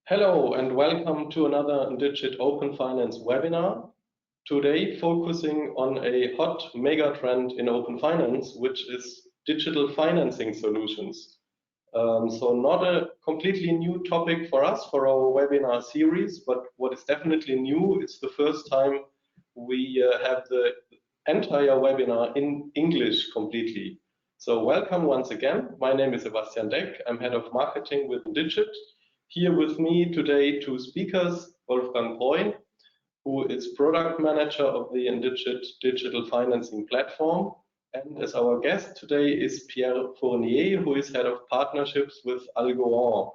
Hello and welcome to another ndgit Open Finance webinar. Today focusing on a hot mega trend in open finance, which is digital financing solutions. So not a completely new topic for us for our webinar series, but what is definitely new, it's the first time we have the entire webinar in English completely. So welcome once again. My name is Sebastian Deck. I'm head of marketing with ndgit. Here with me today, two speakers, Wolfgang Breu, who is product manager of the ndgit digital financing platform. And as our guest today is Pierre Fournier, who is head of partnerships with Algoan,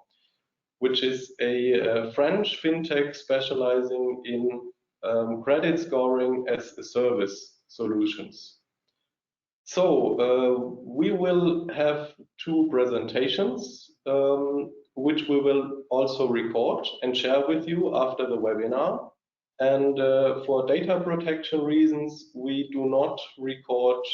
which is a French fintech specializing in credit scoring as a service solutions. So we will have two presentations, which we will also record and share with you after the webinar. And for data protection reasons, we do not record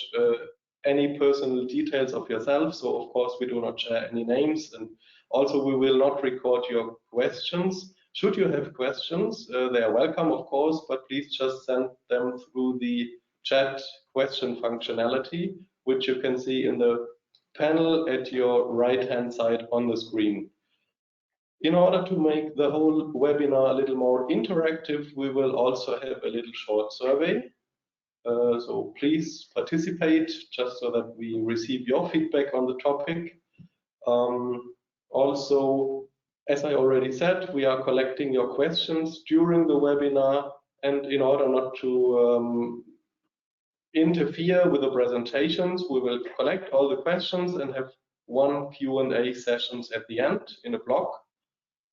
any personal details of yourself. So of course, we do not share any names. And also we will not record your questions. Should you have questions, they are welcome, of course, but please just send them through the chat question functionality, which you can see in the panel at your right-hand side on the screen. In order to make the whole webinar a little more interactive, we will also have a little short survey. So please participate just so that we receive your feedback on the topic. Also, as I already said, we are collecting your questions during the webinar, and in order not to interfere with the presentations, we will collect all the questions and have one Q&A sessions at the end in a block.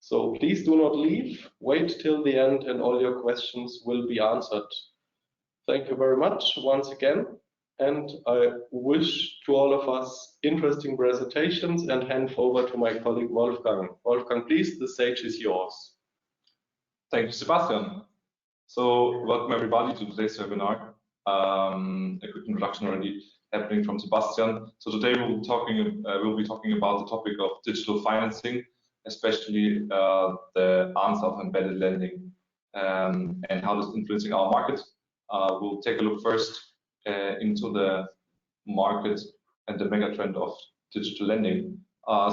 So please do not leave, wait till the end and all your questions will be answered. Thank you very much once again, and I wish to all of us interesting presentations and hand over to my colleague Wolfgang. Wolfgang, please, the stage is yours. Thank you, Sebastian. So welcome everybody to today's webinar. A quick introduction already happening from Sebastian. So today we'll be talking about the topic of digital financing, especially the answer of embedded lending and how this is influencing our market. We'll take a look first into the market and the mega trend of digital lending,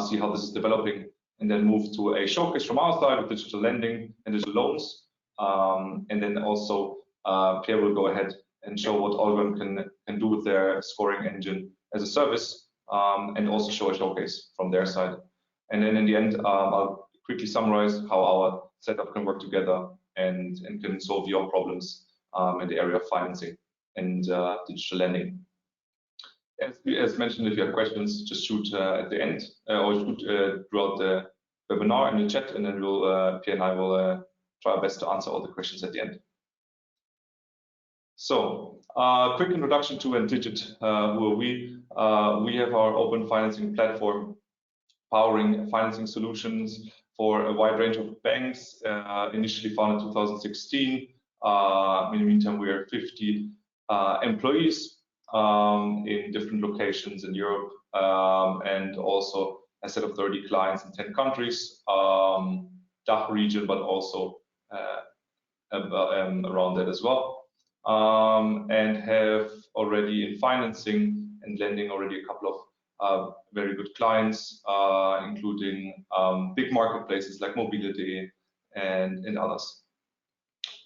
see how this is developing, and then move to a showcase from our side of digital lending and digital loans. And then also Pierre will go ahead and show what Algoan can do with their scoring engine as a service, and also show a showcase from their side. And then in the end, I'll quickly summarize how our setup can work together and can solve your problems in the area of financing and digital lending. As mentioned, if you have questions, just shoot at the end or shoot throughout the webinar in the chat, and then we'll Pierre and I will try our best to answer all the questions at the end. So, quick introduction to ndgit. Who are we? We have our open financing platform powering financing solutions for a wide range of banks, initially founded in 2016. In the meantime, we are 50 employees in different locations in Europe, and also a set of 30 clients in 10 countries, DACH region, but also around that as well. And have already in financing and lending already a couple of very good clients, including big marketplaces like Mobile.de and others.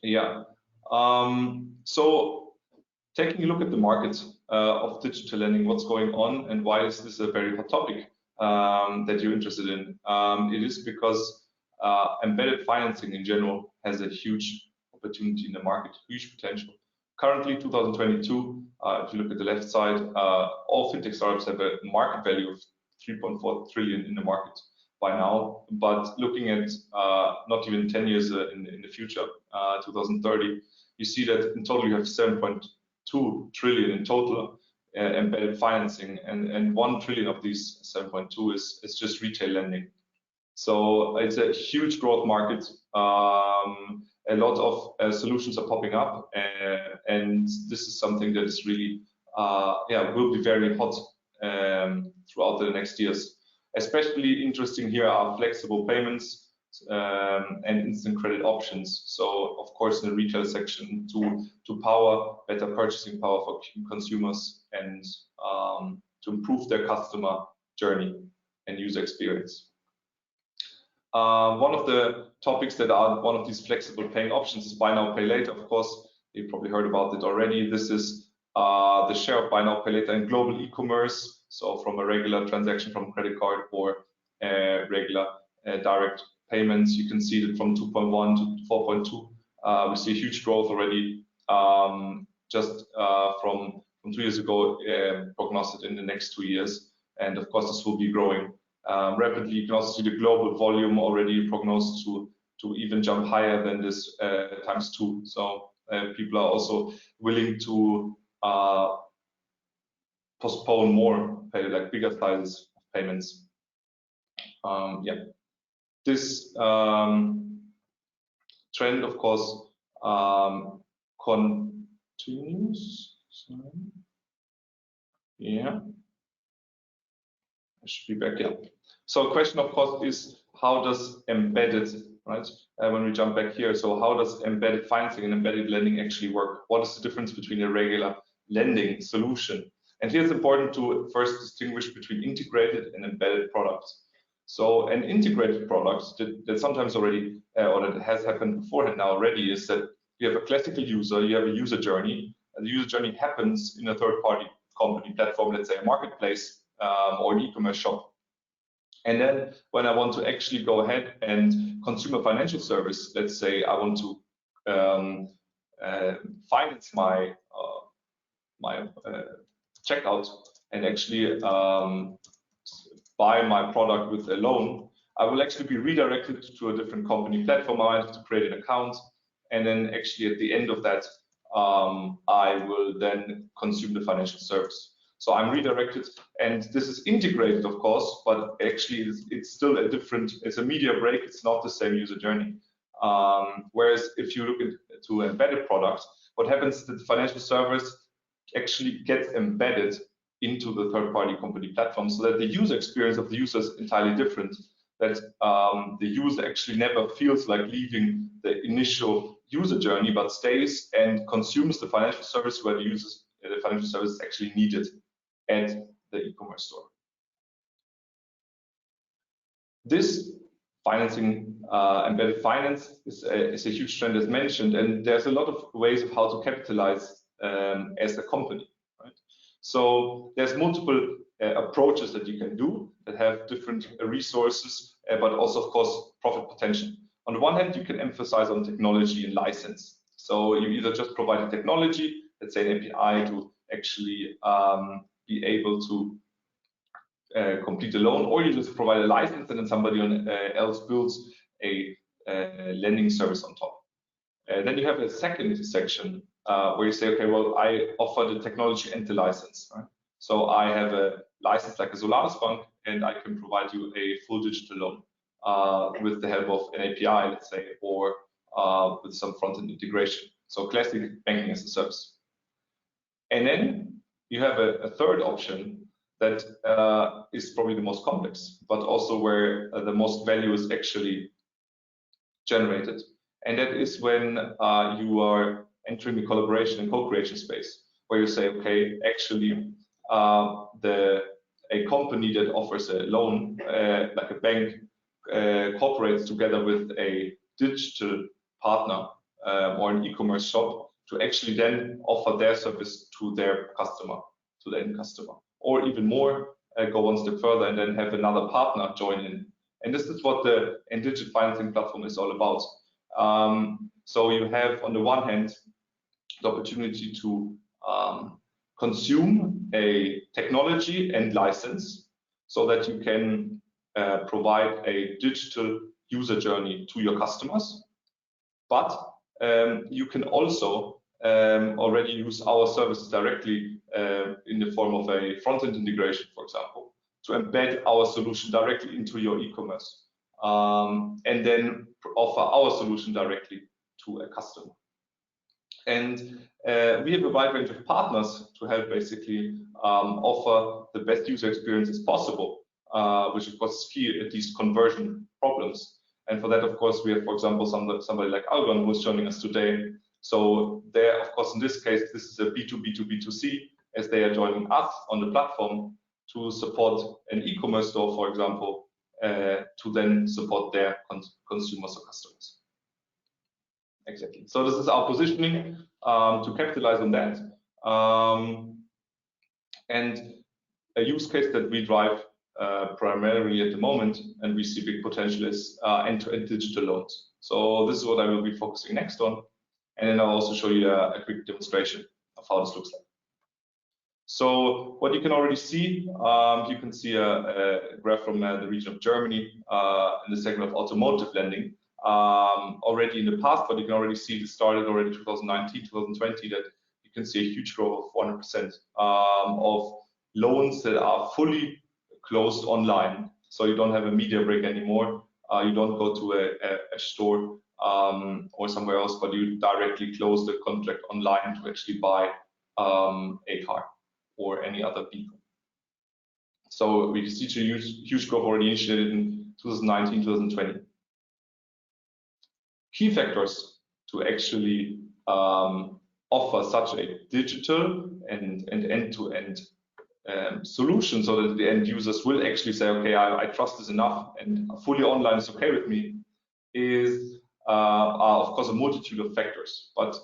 Yeah. So taking a look at the market of digital lending, what's going on and why is this a very hot topic that you're interested in? It is because embedded financing in general has a huge opportunity in the market, huge potential. Currently, 2022, if you look at the left side, all fintech startups have a market value of 3.4 trillion in the market by now. But looking at not even 10 years in the future, 2030, you see that in total you have 7.2 trillion in total embedded financing, and 1 trillion of these 7.2 is just retail lending. So it's a huge growth market. A lot of solutions are popping up, and this is something that is really, will be very hot throughout the next years. Especially interesting here are flexible payments. and instant credit options. So of course in the retail section to power better purchasing power for consumers and to improve their customer journey and user experience. One of the topics that are one of these flexible paying options is buy now, pay later. Of course, you probably heard about it already. This is the share of buy now, pay later in global e-commerce. So from a regular transaction from credit card or regular direct payments, you can see that from 2.1 to 4.2. We see a huge growth already just from 2 years ago, prognosed in the next 2 years. And of course, this will be growing rapidly. You can also see the global volume already prognosed to even jump higher than this ×2. So people are also willing to postpone more, like bigger sizes of payments. Yeah, this trend, of course, continues. Yeah, I should be back. Yeah. So, question, of course, is how does embedded, right? When we jump back here, so how does embedded financing and embedded lending actually work? What is the difference between a regular lending solution? And here it's important to first distinguish between integrated and embedded products. So an integrated product that sometimes already, or that has happened beforehand now already, is that you have a classical user, you have a user journey, and the user journey happens in a third-party company platform, let's say a marketplace or an e-commerce shop. And then when I want to actually go ahead and consume a financial service, let's say I want to finance my checkout and actually buy my product with a loan, I will actually be redirected to a different company platform. I have to create an account, and then actually at the end of that, I will then consume the financial service. So I'm redirected, and this is integrated, of course, but actually it's still a different, it's a media break, it's not the same user journey. Whereas if you look into embedded products, what happens is that the financial service actually gets embedded into the third-party company platform, so that the user experience of the user is entirely different, that the user actually never feels like leaving the initial user journey, but stays and consumes the financial service where the financial service is actually needed at the e-commerce store. This financing, embedded finance, is a huge trend as mentioned, and there's a lot of ways of how to capitalize as a company. Right? So there's multiple approaches that you can do that have different resources, but also, of course, profit potential. On the one hand, you can emphasize on technology and license. So you either just provide a technology, let's say an API, to actually be able to complete a loan, or you just provide a license and then somebody else builds a lending service on top. Then you have a second section where you say, okay, well, I offer the technology and the license. Right? So I have a license like a Solaris Bank, and I can provide you a full digital loan with the help of an API, let's say, or with some front-end integration. So classic banking as a service. And then you have a third option that is probably the most complex, but also where the most value is actually generated. And that is when you are entering the collaboration and co-creation space, where you say, okay, actually, a company that offers a loan, like a bank, cooperates together with a digital partner or an e-commerce shop to actually then offer their service to their customer, to the end customer. Or even more, go one step further and then have another partner join in. And this is what the ndgit financing platform is all about. So you have, on the one hand, the opportunity to consume a technology and license so that you can provide a digital user journey to your customers. But you can also already use our services directly in the form of a front-end integration, for example, to embed our solution directly into your e-commerce, and then offer our solution directly to a customer. And we have a wide range of partners to help basically offer the best user experiences possible, which of course is key at these conversion problems. And for that, of course, we have, for example, somebody like Algoan who is joining us today. So there, of course, in this case, this is a B2B2B2C, as they are joining us on the platform to support an e-commerce store, for example, to then support their consumers or customers. Exactly. So this is our positioning to capitalize on that. And a use case that we drive primarily at the moment, and we see big potential, is end-to-end digital loans. So this is what I will be focusing next on. And then I'll also show you a quick demonstration of how this looks like. So what you can already see, you can see a graph from the region of Germany in the segment of automotive lending. Already in the past, but you can already see it started already 2019, 2020, that you can see a huge growth of 100% of loans that are fully closed online. So you don't have a media break anymore. You don't go to a store or somewhere else, but you directly close the contract online to actually buy a car or any other vehicle. So we see a huge growth already initiated in 2019, 2020. Key factors to actually offer such a digital and end-to-end solution, so that the end users will actually say, okay, I trust this enough and fully online is okay with me, is of course a multitude of factors. But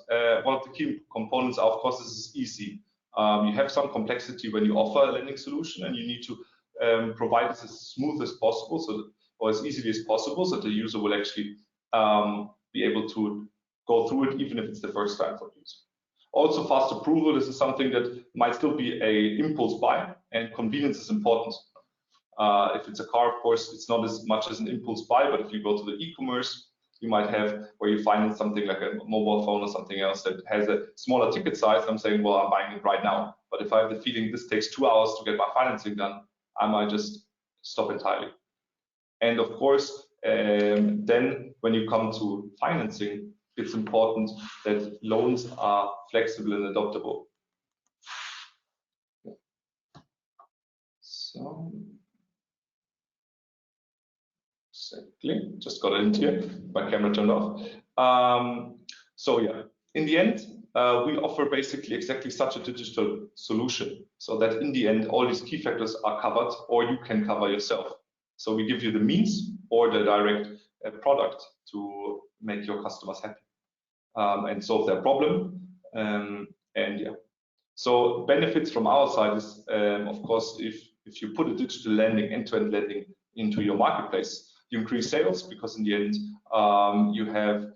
one of the key components are, of course, this is easy. You have some complexity when you offer a lending solution, and you need to provide this as smooth as possible, or as easily as possible, so that the user will actually be able to go through it, even if it's the first time for the user. Also, fast approval. This is something that might still be a impulse buy, and convenience is important. If it's a car, of course, it's not as much as an impulse buy, but if you go to the e-commerce, you might have where you find something like a mobile phone or something else that has a smaller ticket size. I'm saying, well, I'm buying it right now. But if I have the feeling this takes 2 hours to get my financing done, I might just stop entirely. And of course, then when you come to financing, it's important that loans are flexible and adaptable. So, exactly, just got it in here. My camera turned off. So yeah, in the end, we offer basically exactly such a digital solution, so that in the end, all these key factors are covered, or you can cover yourself. So we give you the means or the direct product to make your customers happy and solve their problem. And yeah, so benefits from our side is, of course, if you put a digital lending, end-to-end lending into your marketplace, you increase sales, because in the end you have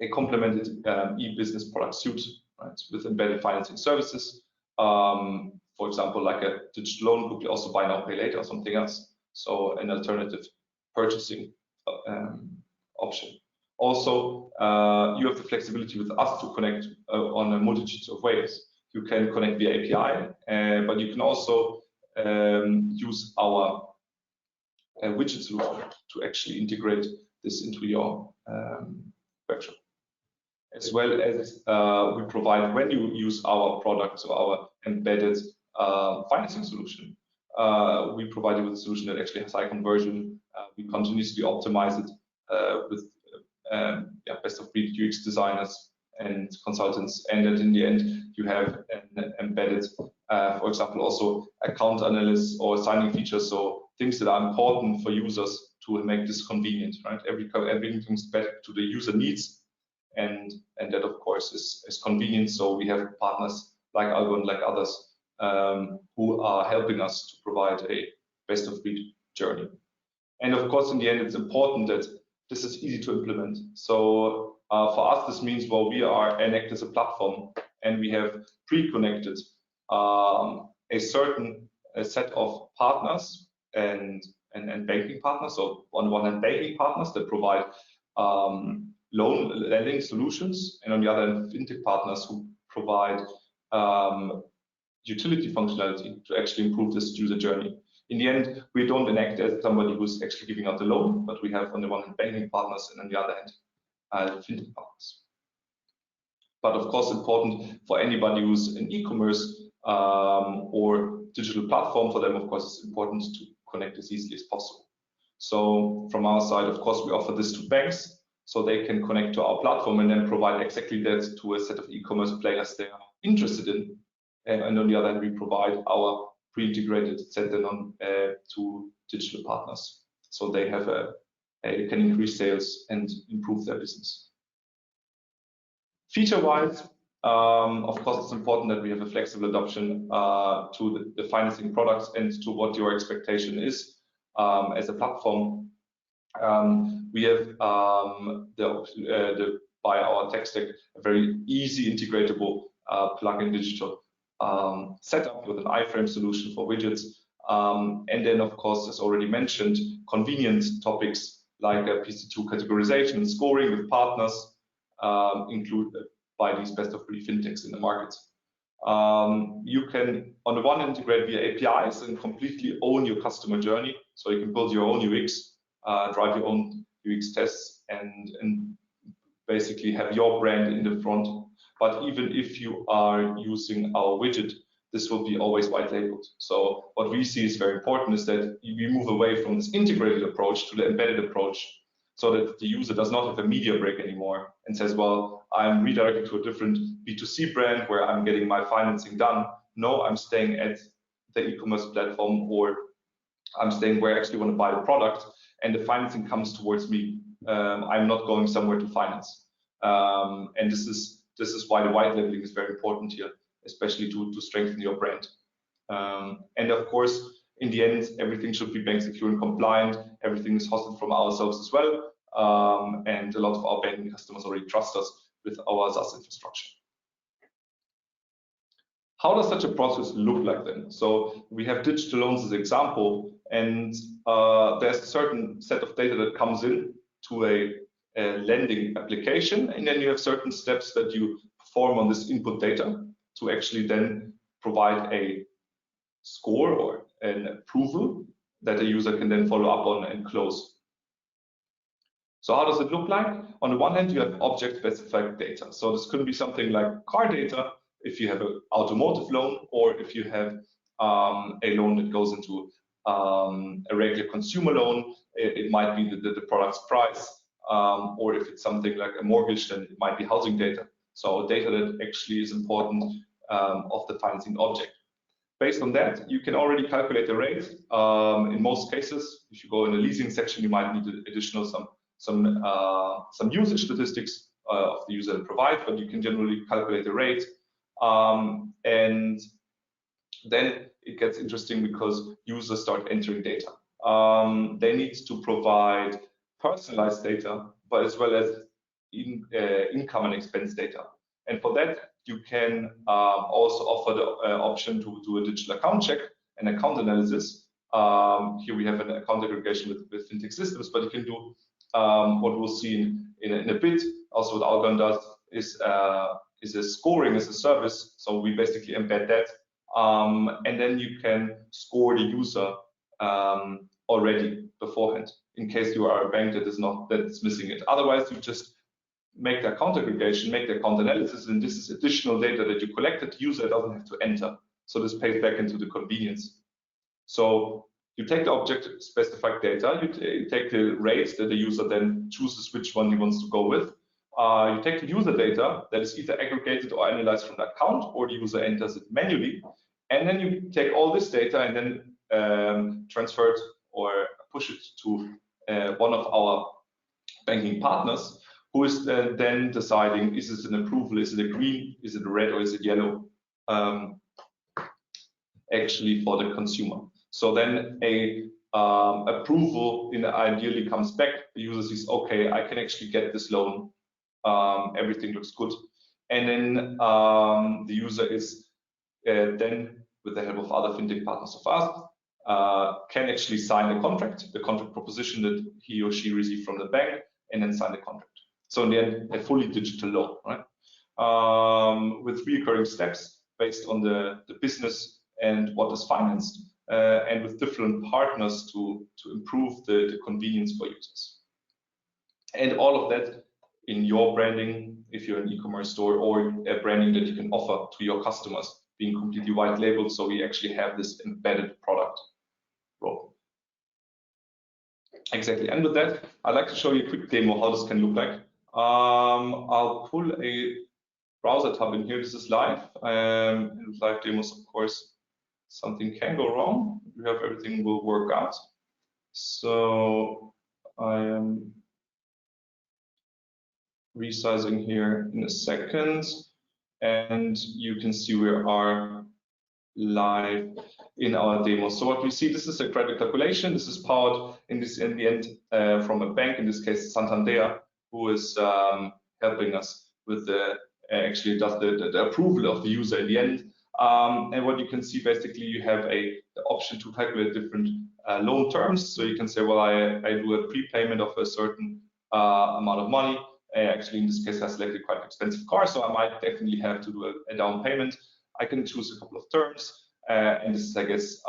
a complemented e-business product suite, right, with embedded financing services. For example, like a digital loan could be also buy now, pay later or something else. So an alternative purchasing option. Also, you have the flexibility with us to connect on a multitude of ways. You can connect via API, but you can also use our widget solution to actually integrate this into your webshop. As well as we provide, when you use our products or our embedded financing solution, we provide you with a solution that actually has high conversion. We continuously optimize it with best of breed UX designers and consultants, and that in the end you have an embedded, for example, also account analysts or signing features, so things that are important for users to make this convenient, right? Everything comes back to the user needs, and that of course is convenient. So we have partners like Algoan, like others, who are helping us to provide a best of breed journey. And of course, in the end, it's important that this is easy to implement. So for us, this means, well, we act as a platform, and we have pre-connected a certain set of partners and banking partners. So on one hand, banking partners that provide loan lending solutions, and on the other hand, fintech partners who provide utility functionality to actually improve this user journey. In the end, we don't act as somebody who's actually giving out the loan, but we have on the one hand banking partners, and on the other hand fintech partners. But of course, important for anybody who's an e-commerce or digital platform, for them, of course, it's important to connect as easily as possible. So from our side, of course, we offer this to banks so they can connect to our platform and then provide exactly that to a set of e-commerce players they are interested in. And on the other hand, we provide our pre-integrated center to digital partners, so they have can increase sales and improve their business. Feature-wise, of course, it's important that we have a flexible adoption to the financing products and to what your expectation is as a platform. We have by our tech stack a very easy integratable plug-in digital setup with an iframe solution for widgets, and then of course, as already mentioned, convenient topics like PC2 categorization and scoring with partners included by these best-of-breed fintechs in the market. You can, on the one hand, integrate via APIs and completely own your customer journey, so you can build your own UX, drive your own UX tests, and basically have your brand in the front. But even if you are using our widget, this will be always white labeled. So what we see is very important is that we move away from this integrated approach to the embedded approach, so that the user does not have a media break anymore and says, well, I'm redirected to a different B2C brand where I'm getting my financing done. No, I'm staying at the e-commerce platform, or I'm staying where I actually want to buy the product, and the financing comes towards me. I'm not going somewhere to finance. And this is why the white labeling is very important here, especially to strengthen your brand. And of course, in the end, everything should be bank secure and compliant. Everything is hosted from ourselves as well. And a lot of our banking customers already trust us with our SaaS infrastructure. How does such a process look like then? So we have digital loans as an example, and there's a certain set of data that comes in to a lending application, and then you have certain steps that you perform on this input data to actually then provide a score or an approval that a user can then follow up on and close. So how does it look like? On the one hand, you have object-specified data. So this could be something like car data, if you have an automotive loan, or if you have a loan that goes into a regular consumer loan, it might be the product's price, or if it's something like a mortgage, then it might be housing data. So data that actually is important of the financing object. Based on that, you can already calculate the rate. In most cases, if you go in the leasing section, you might need additional some usage statistics of the user to provide, but you can generally calculate the rate. And then it gets interesting because users start entering data. They need to provide personalized data, but as well as income and expense data. And for that, you can also offer the option to do a digital account check and account analysis. Here we have an account aggregation with fintech systems, but you can do what we'll see in a bit. Also, what Algoan does is a scoring as a service. So we basically embed that, and then you can score the user already beforehand, in case you are a bank that's missing it. Otherwise, you just make the account aggregation, make the account analysis, and this is additional data that you collected. The user doesn't have to enter. So this pays back into the convenience. So you take the object-specified data, you take the rates that the user then chooses which one he wants to go with. You take the user data that is either aggregated or analyzed from the account, or the user enters it manually. And then you take all this data and then transfer it or push it to one of our banking partners, who is then deciding, is this an approval, is it a green, is it a red, or is it yellow, actually for the consumer. So then a approval ideally comes back. The user says, okay, I can actually get this loan. Everything looks good. And then the user is then, with the help of other fintech partners of us, can actually sign the contract proposition that he or she received from the bank, and then sign the contract. So in the end, a fully digital loan, right? With recurring steps based on the business and what is financed, and with different partners to improve the convenience for users. And all of that in your branding, if you're an e-commerce store, or a branding that you can offer to your customers, being completely white labeled, so we actually have this embedded product role. Exactly. And with that, I'd like to show you a quick demo how this can look like. I'll pull a browser tab in here. This is live. In live demos, of course, something can go wrong. We hope everything will work out. So I am resizing here in a second, and you can see we are live in our demo. So what we see, this is a credit calculation. This is powered in the end from a bank, in this case Santander, who is helping us with the actually just the approval of the user in the end. And what you can see, basically, you have the option to calculate different loan terms. So you can say, well, I do a prepayment of a certain amount of money. Actually, in this case, I selected quite an expensive car, so I might definitely have to do a down payment. I can choose a couple of terms, and this is, I guess,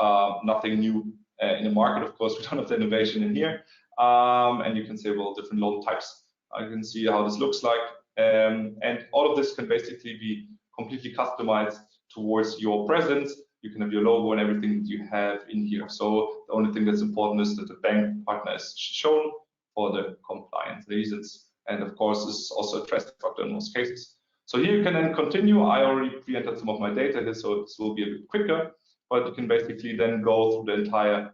nothing new in the market. Of course, we don't have the innovation in here. And you can say, well, different loan types. I can see how this looks like. And all of this can basically be completely customized towards your presence. You can have your logo and everything that you have in here. So the only thing that's important is that the bank partner is shown for the compliance reasons. And of course, this is also a trust factor in most cases. So here you can then continue. I already pre-entered some of my data here, so this will be a bit quicker, but you can basically then go through the entire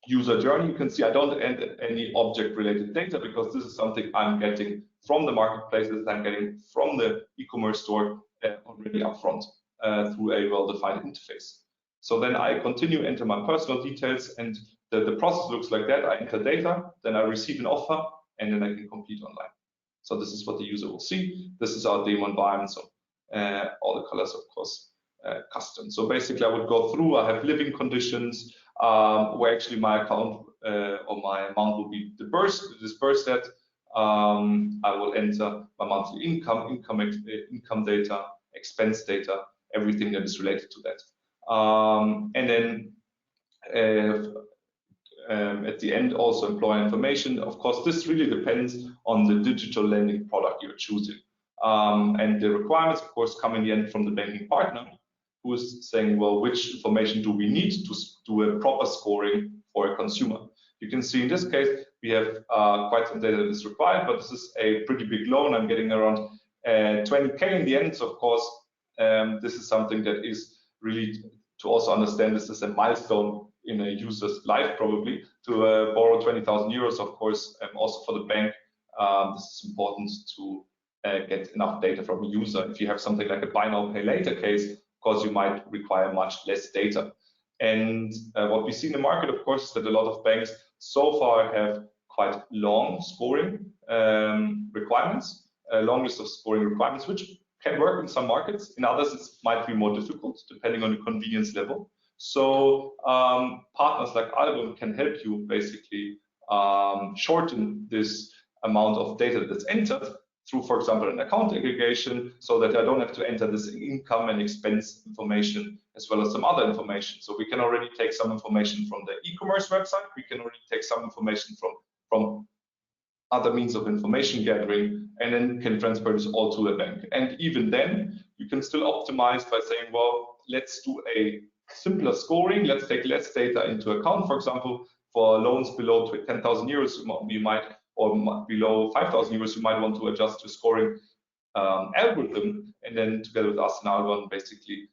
user journey. You can see I don't enter any object-related data because this is something I'm getting from the marketplaces, I'm getting from the e-commerce store already upfront through a well-defined interface. So then I continue, enter my personal details, and the process looks like that. I enter data, then I receive an offer, and then I can complete online. So this is what the user will see. This is our demo environment. So all the colors, of course, custom. So basically, I would go through. I have living conditions where actually my account or my amount will be dispersed at. I will enter my monthly income data, expense data, everything that is related to that. And then at the end, also employer information. Of course, this really depends on the digital lending product you're choosing. And the requirements, of course, come in the end from the banking partner, who is saying, well, which information do we need to do a proper scoring for a consumer? You can see in this case, we have quite some data that is required, but this is a pretty big loan. I'm getting around 20K in the end. So, of course, this is something that is really to also understand this is a milestone in a user's life, probably, to borrow 20,000 euros, of course, also for the bank. This is important to get enough data from a user. If you have something like a buy now, pay later case, of course, you might require much less data. And what we see in the market, of course, is that a lot of banks so far have quite long scoring requirements, a long list of scoring requirements, which can work in some markets. In others, it might be more difficult, depending on the convenience level. So partners like Algoan can help you basically shorten this amount of data that's entered through, for example, an account aggregation, so that I don't have to enter this income and expense information as well as some other information. So we can already take some information from the e-commerce website. We can already take some information from other means of information gathering, and then can transfer this all to a bank. And even then, you can still optimize by saying, well, let's do a simpler scoring. Let's take less data into account. For example, for loans below 10,000 euros, we might, or below 5,000 euros, you might want to adjust your scoring algorithm, and then together with us and Algoan, basically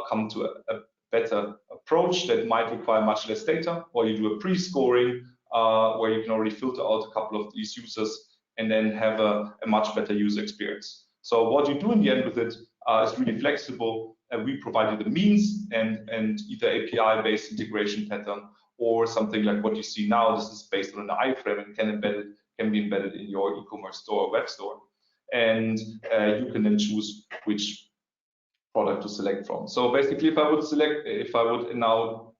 come to a better approach that might require much less data, or you do a pre-scoring where you can already filter out a couple of these users and then have a much better user experience. So what you do in the end with it is really flexible. We provide you the means and either API-based integration pattern or something like what you see now. This is based on an iframe and can be embedded in your e-commerce store or web store. And you can then choose which product to select from. So basically, if I would now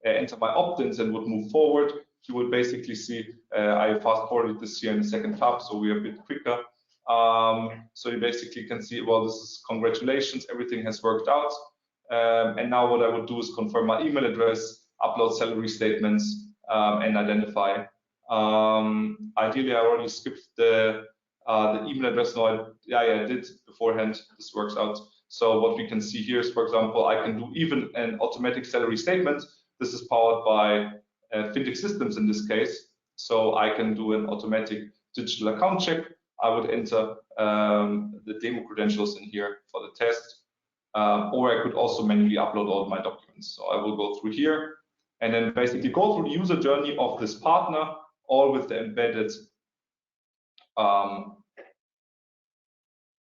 enter my opt-ins and would move forward, you would basically see, I fast forwarded this here in the second tab, so we are a bit quicker. So you basically can see, well, this is congratulations, everything has worked out. And now what I would do is confirm my email address, upload salary statements, and identify. Ideally, I already skipped the email address. No, I did beforehand. This works out. So what we can see here is, for example, I can do even an automatic salary statement. This is powered by fintech systems in this case. So I can do an automatic digital account check. I would enter the demo credentials in here for the test, or I could also manually upload all my documents. So I will go through here and then basically go through the user journey of this partner, all with the embedded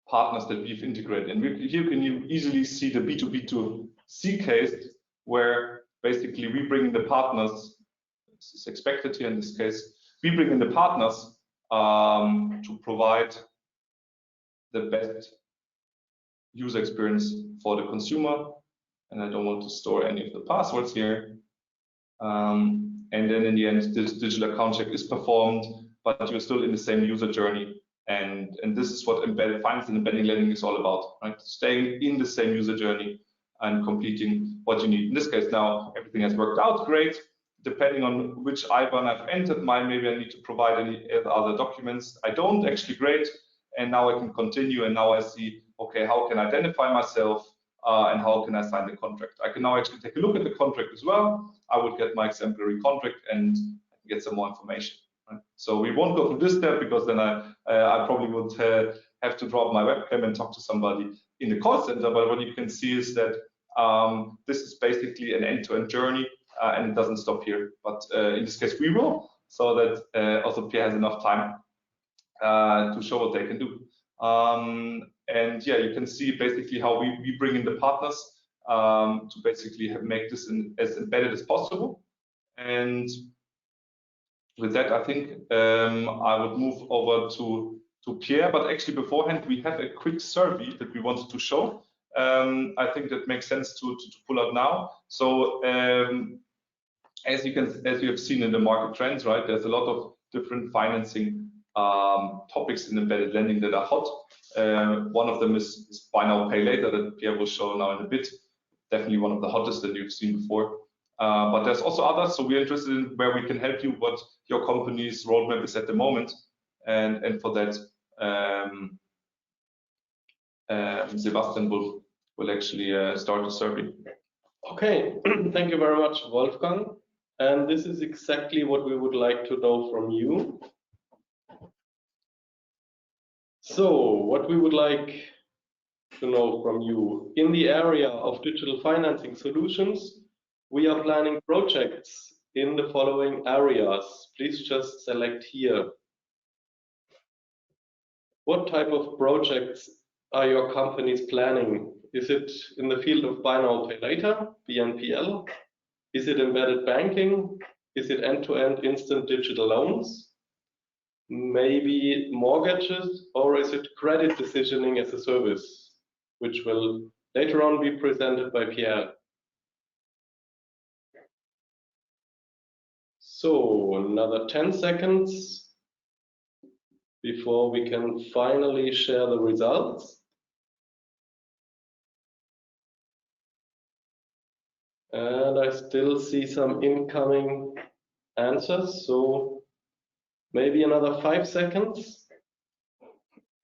partners that we've integrated. And here can you easily see the B2B2C case where basically we bring in the partners. This is expected here in this case. We bring in the partners to provide the best user experience for the consumer. And I don't want to store any of the passwords here. And then in the end, this digital account check is performed, but you're still in the same user journey. And this is what embedded finance and embedding lending is all about, right? Staying in the same user journey and completing what you need. In this case, now everything has worked out great. Depending on which IBAN I've entered, maybe I need to provide any other documents. I don't, actually great. And now I can continue, and now I see, okay, how can I identify myself and how can I sign the contract? I can now actually take a look at the contract as well. I would get my exemplary contract and get some more information. Right? So we won't go through this step because then I probably would have to drop my webcam and talk to somebody in the call center. But what you can see is that this is basically an end-to-end journey. And it doesn't stop here, but in this case we will, so that also Pierre has enough time to show what they can do. And yeah, you can see basically how we bring in the partners to basically make this as embedded as possible. And with that, I think I would move over to Pierre, but actually beforehand we have a quick survey that we wanted to show. I think that makes sense to pull out now. So as you have seen in the market trends, right? There's a lot of different financing topics in embedded lending that are hot. One of them is buy now, pay later that Pierre will show now in a bit. Definitely one of the hottest that you've seen before. But there's also others. So we're interested in where we can help you, what your company's roadmap is at the moment, and for that, Sebastian will actually start the survey. Okay, thank you very much, Wolfgang. And this is exactly what we would like to know from you. So what we would like to know from you, in the area of digital financing solutions, we are planning projects in the following areas. Please just select here. What type of projects are your companies planning? Is it in the field of buy now, pay later, BNPL? Is it embedded banking? Is it end-to-end instant digital loans? Maybe mortgages? Or is it credit decisioning as a service, which will later on be presented by Pierre? So another 10 seconds before we can finally share the results. And I still see some incoming answers, so maybe another 5 seconds.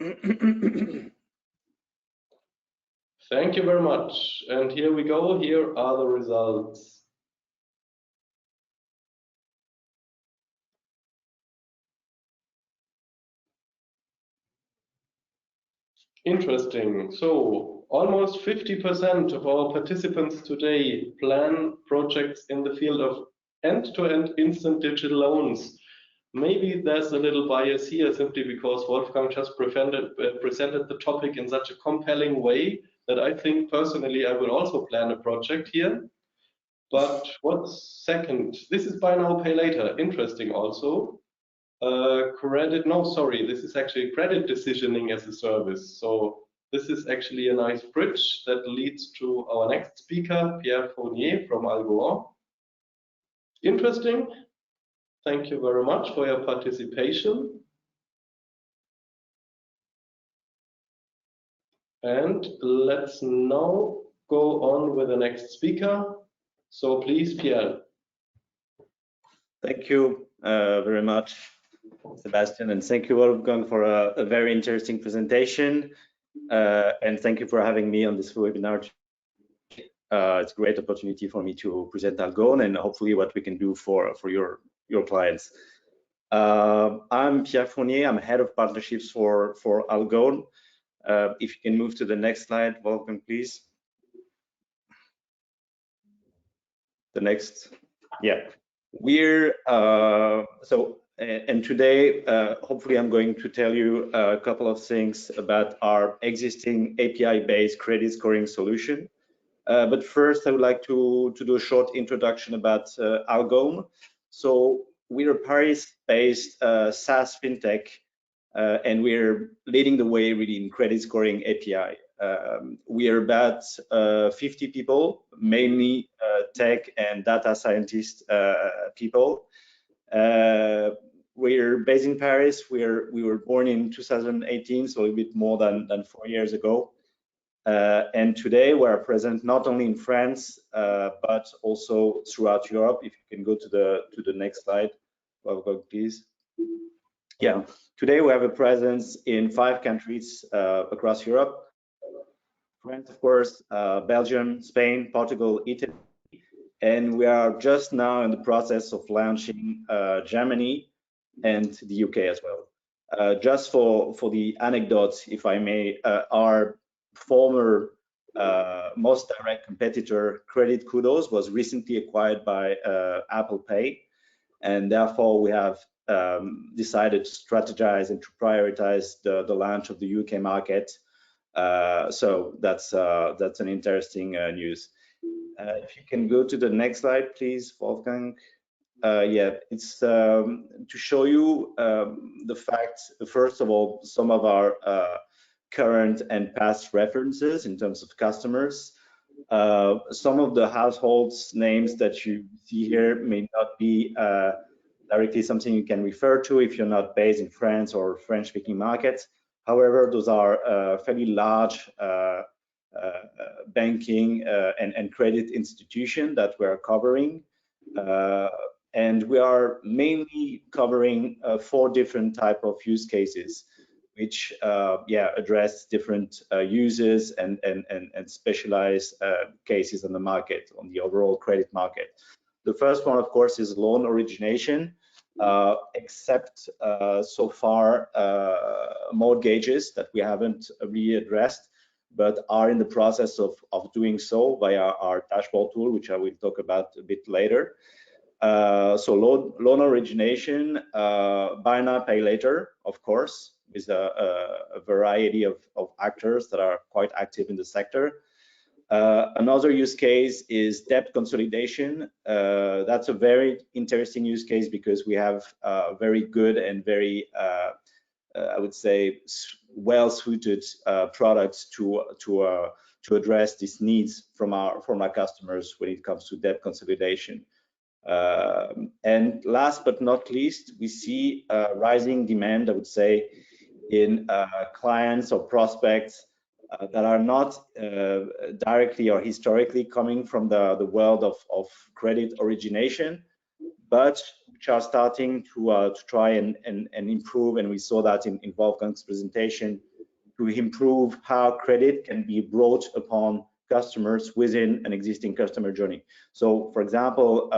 Thank you very much. And here we go. Here are the results. Interesting. So almost 50% of our participants today plan projects in the field of end-to-end instant digital loans. Maybe there's a little bias here simply because Wolfgang just presented the topic in such a compelling way that I think personally I will also plan a project here. But what's second? This is buy now, pay later. Interesting also. This is actually credit decisioning as a service. So this is actually a nice bridge that leads to our next speaker, Pierre Fournier from Algoan. Interesting. Thank you very much for your participation. And let's now go on with the next speaker. So please, Pierre. Thank you very much, Sebastian, and thank you, Wolfgang, for a very interesting presentation. And thank you for having me on this webinar. it's a great opportunity for me to present Algoan and hopefully what we can do for your clients. I'm Pierre Fournier. I'm head of partnerships for Algoan. If you can move to the next slide, Wolfgang, please. The next, yeah. We're and today, hopefully, I'm going to tell you a couple of things about our existing API-based credit scoring solution. But first, I would like to do a short introduction about Algoan. So we're a Paris-based SaaS fintech, and we're leading the way really in credit scoring API. We are about 50 people, mainly tech and data scientist people. We're based in Paris. We were born in 2018, so a little bit more than 4 years ago. And today we're present not only in France, but also throughout Europe. If you can go to the next slide, please. Yeah, today we have a presence in 5 countries across Europe. France, of course, Belgium, Spain, Portugal, Italy, and we are just now in the process of launching Germany and the UK as well. Just for the anecdote, if I may, our former most direct competitor, Credit Kudos, was recently acquired by Apple Pay, and therefore we have decided to strategize and to prioritize the launch of the UK market. So that's an interesting news. If you can go to the next slide, please, Wolfgang. Yeah, it's to show you the facts. First of all, some of our current and past references in terms of customers. Some of the households names that you see here may not be directly something you can refer to if you're not based in France or French-speaking markets. However, those are fairly large banking and credit institution that we're covering. And we are mainly covering 4 different type of use cases, which address different users and specialized cases on the market, on the overall credit market. The first one, of course, is loan origination, except so far mortgages that we haven't really addressed, but are in the process of doing so via our dashboard tool, which I will talk about a bit later. So loan origination, buy now, pay later, of course, with a variety of actors that are quite active in the sector. Another use case is debt consolidation. That's a very interesting use case because we have very good and very, I would say, well-suited products to address these needs from our customers when it comes to debt consolidation. And last but not least, we see rising demand, I would say, in clients or prospects that are not directly or historically coming from the world of credit origination, but which are starting to try and improve, and we saw that in Wolfgang's presentation, to improve how credit can be brought upon customers within an existing customer journey. So, for example,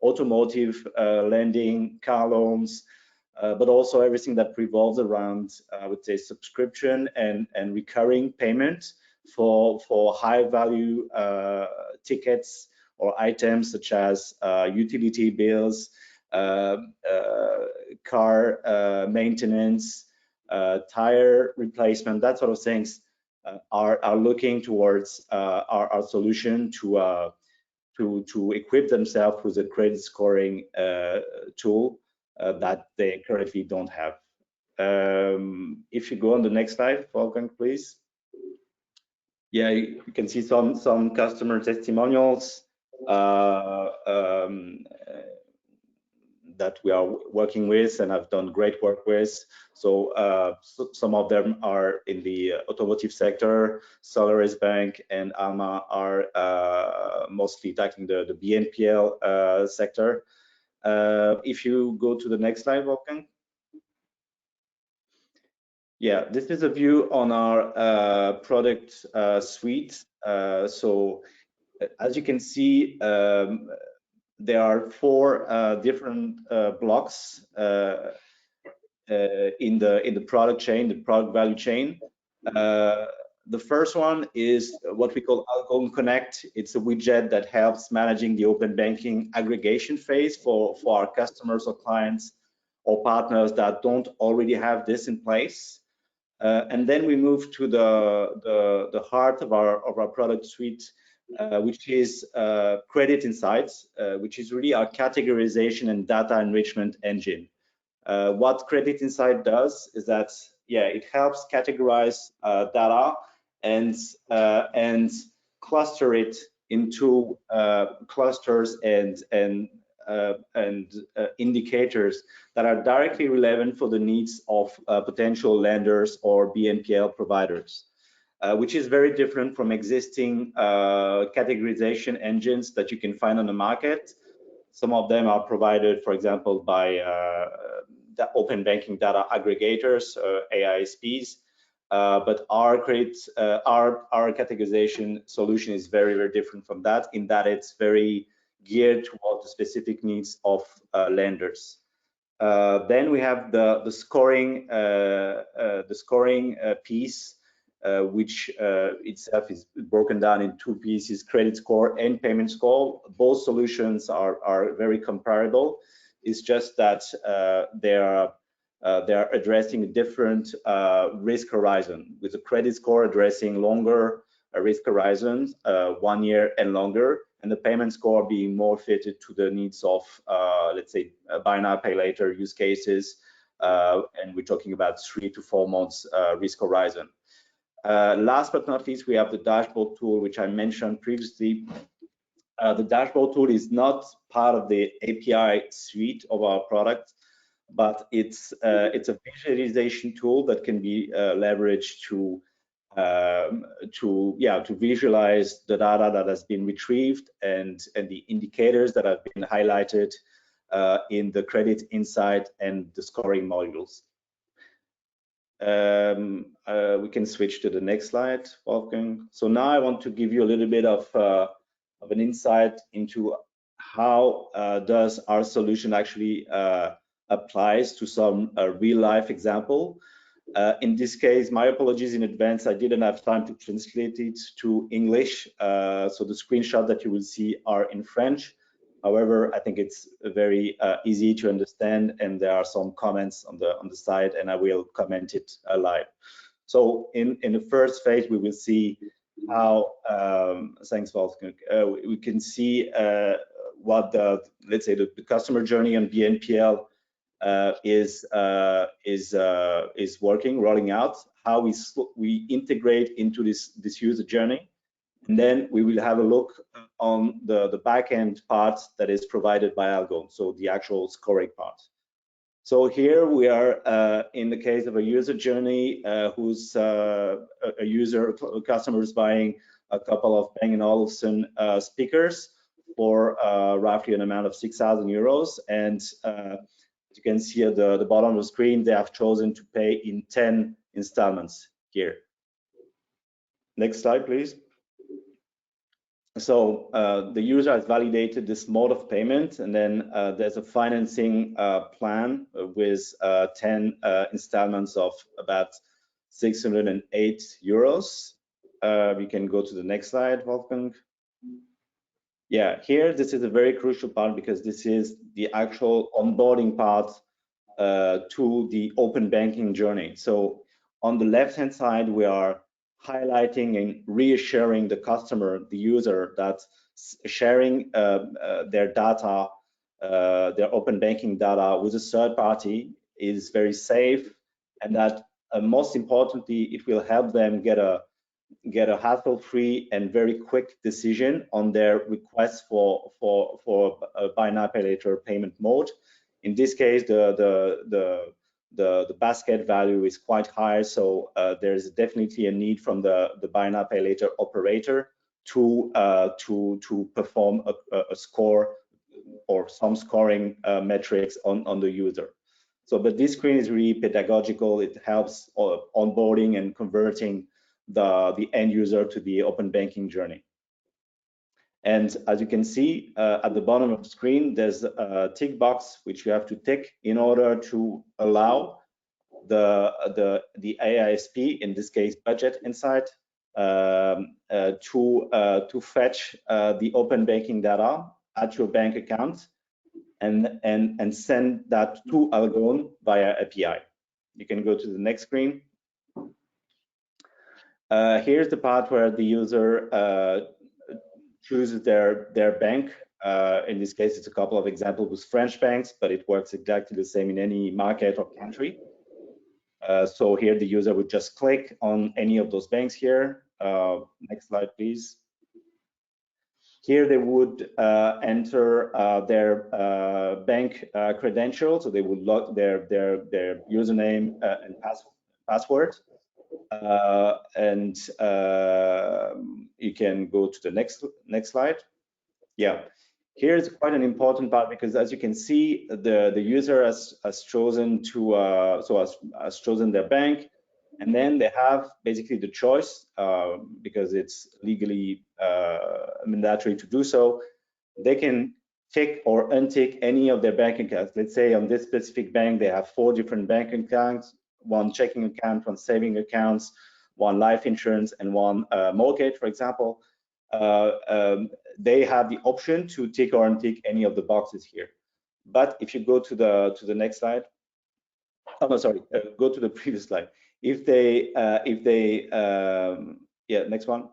automotive lending, car loans, but also everything that revolves around, I would say, subscription and recurring payment for high value tickets or items such as utility bills, car maintenance, tire replacement, that sort of things are looking towards our solution to equip themselves with a credit scoring tool that they currently don't have. If you go on the next slide, Wolfgang, please. Yeah, you can see some customer testimonials that we are working with and have done great work with. So some of them are in the automotive sector. Solaris Bank and Alma are mostly tackling the BNPL sector. If you go to the next slide, Wolfgang. Yeah, this is a view on our product suite. So as you can see, there are 4 different blocks in the product chain, the product value chain. The first one is what we call Algoan Connect. It's a widget that helps managing the open banking aggregation phase for our customers or clients or partners that don't already have this in place. And then we move to the heart of our product suite, which is Credit Insights, which is really our categorization and data enrichment engine. What Credit Insight does is that, yeah, it helps categorize data and cluster it into clusters and indicators that are directly relevant for the needs of potential lenders or BNPL providers, which is very different from existing categorization engines that you can find on the market. Some of them are provided, for example, by the open banking data aggregators, AISPs. But our categorization solution is very, very different from that, in that it's very geared towards the specific needs of lenders. Then we have the scoring piece, which itself is broken down in 2 pieces: credit score and payment score. Both solutions are very comparable. It's just that they are addressing a different risk horizon, with the credit score addressing longer risk horizons, 1 year and longer, and the payment score being more fitted to the needs of, let's say, buy now, pay later use cases, and we're talking about 3 to 4 months risk horizon. Last but not least, we have the dashboard tool, which I mentioned previously. The dashboard tool is not part of the API suite of our product, but it's a visualization tool that can be leveraged to visualize the data that has been retrieved and the indicators that have been highlighted in the Credit Insight and the scoring modules. We can switch to the next slide, Wolfgang. So now I want to give you a little bit of an insight into how does our solution actually applies to some real-life example. In this case, my apologies in advance, I didn't have time to translate it to English, so the screenshot that you will see are in French. However, I think it's very easy to understand, and there are some comments on the side, and I will comment it live. So in the first phase, we will see how, thanks, Wolfgang, we can see what let's say the customer journey on BNPL is working, rolling out, how we integrate into this user journey. And then we will have a look on the back-end part that is provided by Algoan, so the actual scoring part. So here we are in the case of a user journey who's a customer is buying a couple of Bang & Olufsen speakers for roughly an amount of 6,000 euros. And as you can see at the bottom of the screen, they have chosen to pay in 10 installments here. Next slide, please. So the user has validated this mode of payment, and then there's a financing plan with 10 installments of about 608 euros. We can go to the next slide, Wolfgang. Yeah, here, this is a very crucial part because this is the actual onboarding part to the open banking journey. So on the left-hand side, we are highlighting and reassuring the customer, the user, that sharing their data, their open banking data with a third party is very safe, and that most importantly, it will help them get a hassle-free and very quick decision on their request for a buy now pay later payment mode. In this case, the basket value is quite high, so there's definitely a need from the buy now pay later operator to perform a score or some scoring metrics on the user. So, but this screen is really pedagogical. It helps onboarding and converting the end user to the open banking journey. And as you can see at the bottom of the screen, there's a tick box which you have to tick in order to allow the AISP, in this case Budget Insight, to fetch the open banking data at your bank account and send that to Algoan via API. You can go to the next screen. Here's the part where the user chooses their bank. In this case, it's a couple of examples with French banks, but it works exactly the same in any market or country. So here the user would just click on any of those banks here. Next slide, please. Here they would enter their bank credentials, so they would log their username and password. And you can go to the next slide. Yeah, here's quite an important part, because as you can see, the user has chosen to has chosen their bank, and then they have basically the choice, because it's legally mandatory to do so. They can tick or untick any of their bank accounts. Let's say on this specific bank, they have 4 different bank accounts, 1 checking account, 1 saving accounts, 1 life insurance, and 1 mortgage, for example. They have the option to tick or untick any of the boxes here. But if you go to the next slide, oh no, sorry, go to the previous slide. If they yeah, next one.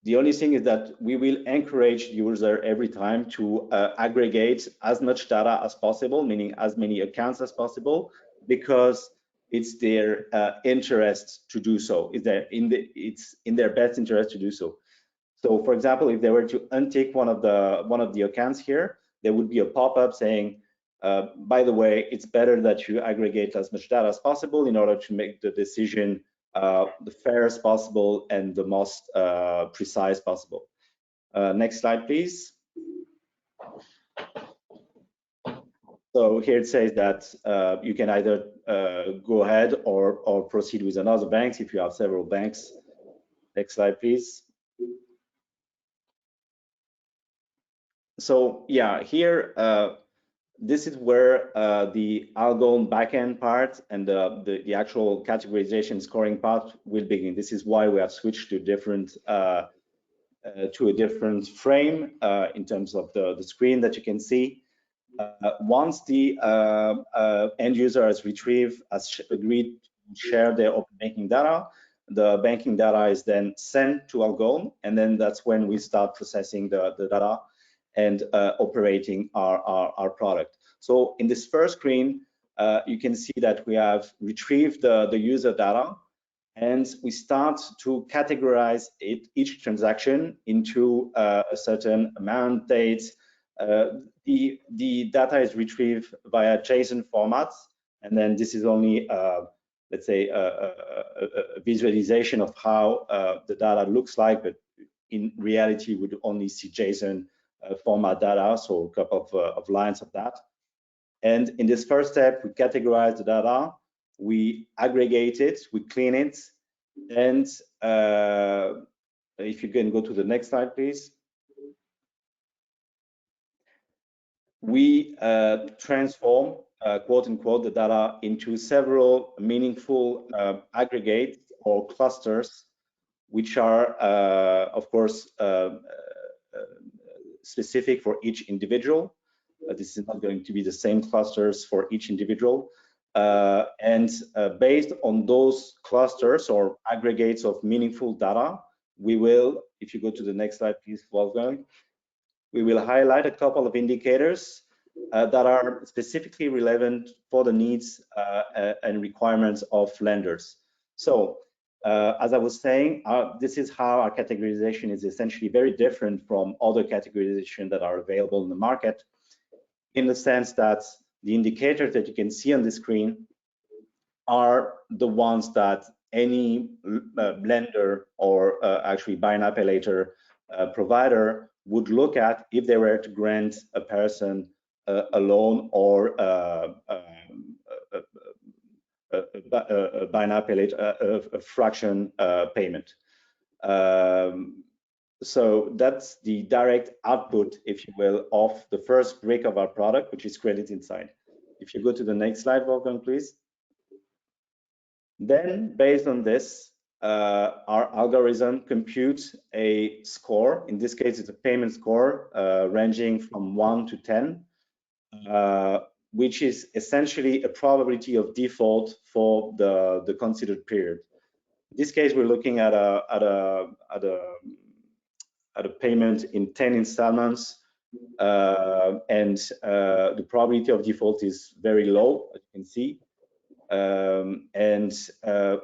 The only thing is that we will encourage the user every time to aggregate as much data as possible, meaning as many accounts as possible, because it's their interest to do so. It's in their best interest to do so. So, for example, if they were to untick one of the accounts here, there would be a pop-up saying, by the way, it's better that you aggregate as much data as possible in order to make the decision the fairest possible and the most precise possible. Next slide, please. So here it says that you can either go ahead or proceed with another bank if you have several banks. Next slide, please. So yeah, here this is where the Algoan backend part and the actual categorization scoring part will begin. This is why we have switched to a different frame in terms of the screen that you can see. Once the end user has agreed to share their open banking data, the banking data is then sent to Algoan, and then that's when we start processing the data and operating our product. So in this first screen, you can see that we have retrieved the user data, and we start to categorize each transaction into a certain amount, date. The data is retrieved via JSON formats, and then this is only let's say a visualization of how the data looks like, but in reality, we would only see JSON format data, so a couple of lines of that. And in this first step, we categorize the data, we aggregate it, we clean it, and if you can go to the next slide, please. We transform, quote unquote, the data into several meaningful aggregates or clusters, which are, of course, specific for each individual. This is not going to be the same clusters for each individual. And based on those clusters or aggregates of meaningful data, we will, if you go to the next slide, please, Wolfgang, we will highlight a couple of indicators that are specifically relevant for the needs and requirements of lenders. So, as I was saying, this is how our categorization is essentially very different from other categorization that are available in the market, in the sense that the indicators that you can see on the screen are the ones that any lender or actually buy now pay later provider would look at if they were to grant a person a loan or a buy now pay later a fraction payment. So that's the direct output, if you will, of the first brick of our product, which is Credit Insight. If you go to the next slide, Wolfgang, please. Then, based on this, our algorithm computes a score. In this case, it's a payment score ranging from 1 to 10, which is essentially a probability of default for the considered period. In this case, we're looking at a payment in 10 installments, and the probability of default is very low, as you can see.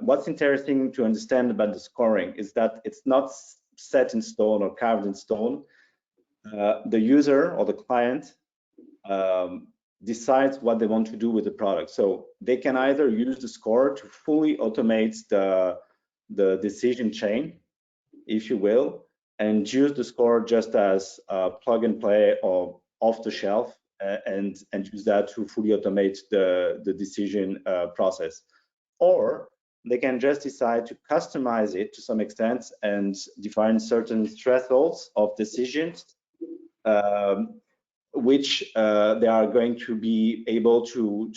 What's interesting to understand about the scoring is that it's not set in stone or carved in stone. The user or the client decides what they want to do with the product. So they can either use the score to fully automate the decision chain, if you will, and use the score just as plug and play or off the shelf, and use that to fully automate the decision process. Or they can just decide to customize it to some extent and define certain thresholds of decisions, which they are going to be able to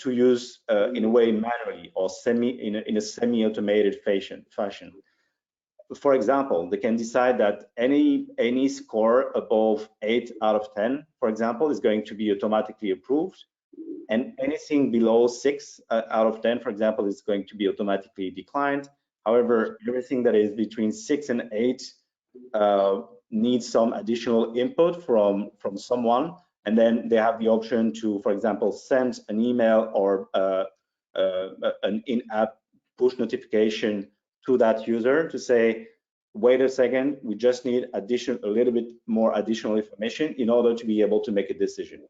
use in a way manually or in a semi-automated fashion. For example, they can decide that any score above 8 out of 10, for example, is going to be automatically approved, and anything below 6 out of 10, for example, is going to be automatically declined. However, everything that is between 6 and 8 needs some additional input from someone, and then they have the option to, for example, send an email or an in-app push notification to that user to say, wait a second, we just need a little bit more additional information in order to be able to make a decision.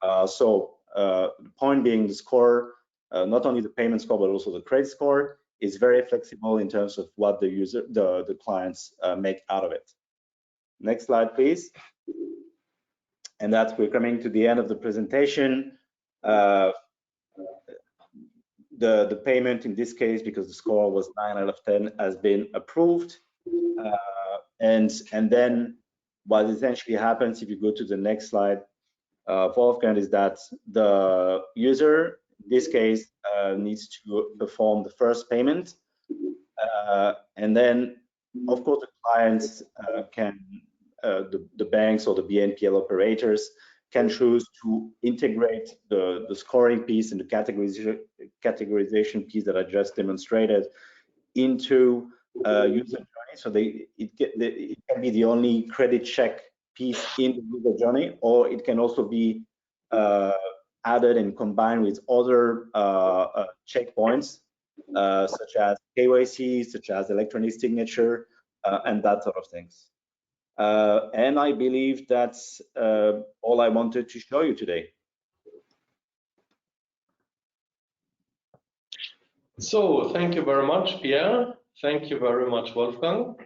The point being, the score, not only the payment score, but also the credit score, is very flexible in terms of what the clients make out of it. Next slide, please. And that we're coming to the end of the presentation. The payment in this case, because the score was 9 out of 10, has been approved. And then what essentially happens, if you go to the next slide, Wolfgang, is that the user, in this case, needs to perform the first payment. And then, of course, the clients the banks or the BNPL operators can choose to integrate the scoring piece and the categorization piece that I just demonstrated into user journey. So it can be the only credit check piece in the user journey, or it can also be added and combined with other checkpoints, such as KYC, such as electronic signature, and that sort of things. And I believe that's all I wanted to show you today. So thank you very much, Pierre. Thank you very much, Wolfgang.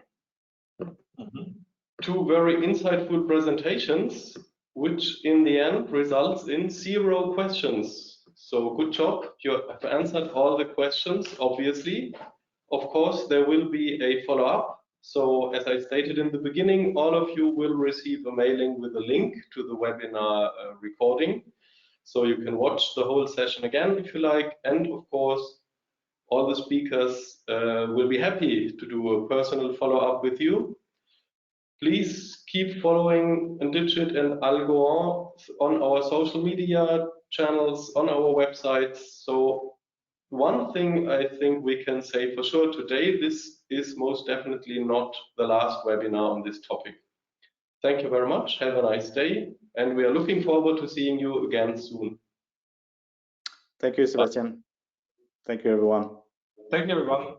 Two very insightful presentations, which in the end results in 0 questions. So good job. You have answered all the questions, obviously. Of course, there will be a follow-up. So as I stated in the beginning, all of you will receive a mailing with a link to the webinar recording. So you can watch the whole session again if you like. And of course, all the speakers will be happy to do a personal follow-up with you. Please keep following ndgit and Algoan on our social media channels, on our websites. So one thing I think we can say for sure today, this is most definitely not the last webinar on this topic. Thank you very much. Have a nice day. And we are looking forward to seeing you again soon. Thank you, Sebastian. Thank you, everyone. Thank you, everyone.